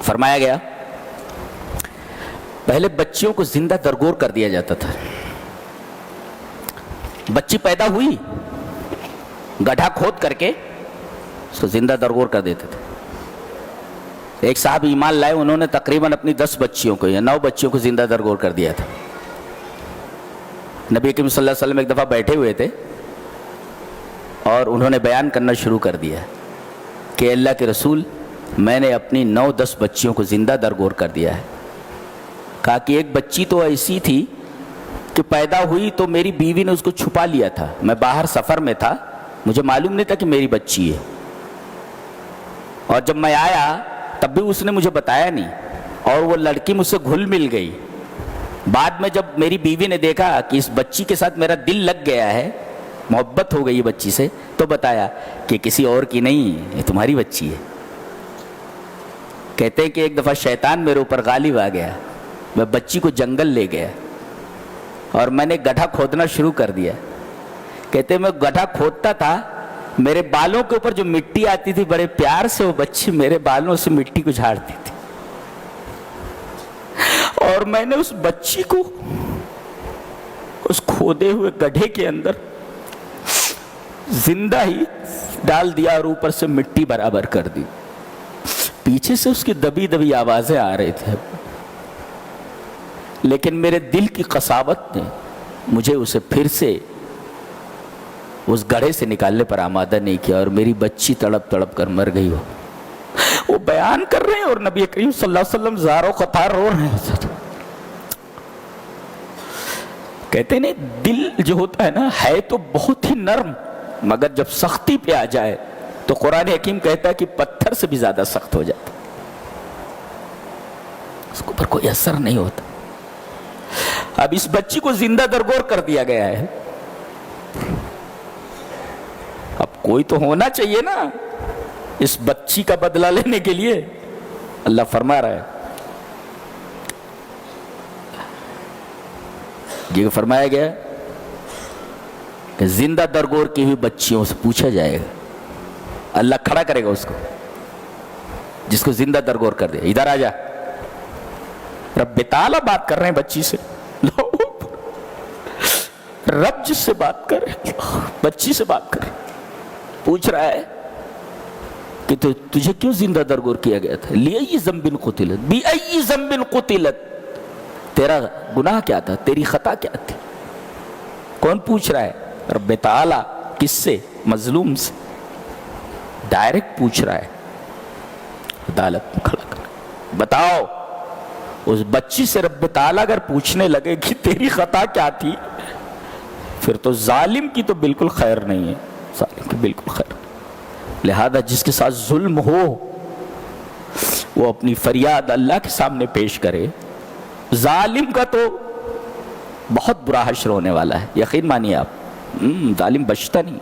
فرمایا گیا پہلے بچیوں کو زندہ درگور کر دیا جاتا تھا. بچی پیدا ہوئی گڈھا کھود کر کے اس کو زندہ درگور کر دیتے تھے. ایک صاحب ایمان لائے, انہوں نے تقریباً اپنی 10 بچیوں کو یا 9 بچیوں کو زندہ درگور کر دیا تھا. نبی کریم صلی اللہ علیہ وسلم ایک دفعہ بیٹھے ہوئے تھے اور انہوں نے بیان کرنا شروع کر دیا کہ اللہ کے رسول, میں نے اپنی 9-10 بچیوں کو زندہ درگور کر دیا ہے. کہا کہ ایک بچی تو ایسی تھی کہ پیدا ہوئی تو میری بیوی نے اس کو چھپا لیا تھا. میں باہر سفر میں تھا, مجھے معلوم نہیں تھا کہ میری بچی ہے, اور جب میں آیا تب بھی اس نے مجھے بتایا نہیں, اور وہ لڑکی مجھ سے گھل مل گئی. بعد میں جب میری بیوی نے دیکھا کہ اس بچی کے ساتھ میرا دل لگ گیا ہے, محبت ہو گئی بچی سے, تو بتایا کہ کسی اور کی نہیں, یہ تمہاری بچی ہے. کہتے ہیں کہ ایک دفعہ شیطان میرے اوپر غالب آ گیا, میں بچی کو جنگل لے گیا اور میں نے گڈھا کھودنا شروع کر دیا. کہتے ہیں میں گڈھا کھودتا تھا, میرے بالوں کے اوپر جو مٹی آتی تھی بڑے پیار سے وہ بچی میرے بالوں سے مٹی کو جھاڑتی تھی, اور میں نے اس بچی کو اس کھودے ہوئے گڈھے کے اندر زندہ ہی ڈال دیا اور اوپر سے مٹی برابر کر دی. پیچھے سے اس کی دبی دبی آوازیں آ رہے تھے, لیکن میرے دل کی قساوت نے مجھے اسے پھر سے اس گڑھے سے نکالنے پر آمادہ نہیں کیا, اور میری بچی تڑپ تڑپ کر مر گئی. وہ بیان کر رہے ہیں اور نبی کریم صلی اللہ علیہ وسلم زاروں قطار رو رہے ہیں. کہتے ہیں دل جو ہوتا ہے نا, ہے تو بہت ہی نرم, مگر جب سختی پہ آ جائے تو قرآن حکیم کہتا ہے کہ پتھر سے بھی زیادہ سخت ہو جاتا, اس کے اوپر کوئی اثر نہیں ہوتا. اب اس بچی کو زندہ درگور کر دیا گیا ہے, اب کوئی تو ہونا چاہیے نا اس بچی کا بدلہ لینے کے لیے. اللہ فرما رہا ہے, یہ فرمایا گیا کہ زندہ درگور کی ہوئی بچیوں سے پوچھا جائے گا, اللہ کھڑا کرے گا اس کو جس کو زندہ درگور کر دے. ادھر آ جا, رب تعالیٰ بات کر رہے ہیں بچی سے, رب جس سے بات کر رہے بچی سے بات کر رہے, پوچھ رہا ہے کہ تجھے کیوں زندہ درگور کیا گیا تھا؟ لِأَيِّ ذَنْبٍ قُتِلَتْ بِأَيِّ ذَنْبٍ قُتِلَتْ, تیرا گناہ کیا تھا, تیری خطا کیا تھی؟ کون پوچھ رہا ہے؟ رب تعالیٰ. کس سے؟ مظلوم سے, ڈائریکٹ پوچھ رہا ہے. عدالت میں کھڑا کر بتاؤ, اس بچی سے رب تعالیٰ اگر پوچھنے لگے کہ تیری خطا کیا تھی, پھر تو ظالم کی تو بالکل خیر نہیں ہے, ظالم کی بالکل خیر. لہذا جس کے ساتھ ظلم ہو وہ اپنی فریاد اللہ کے سامنے پیش کرے. ظالم کا تو بہت برا حشر ہونے والا ہے, یقین مانیے آپ, ظالم بچتا نہیں.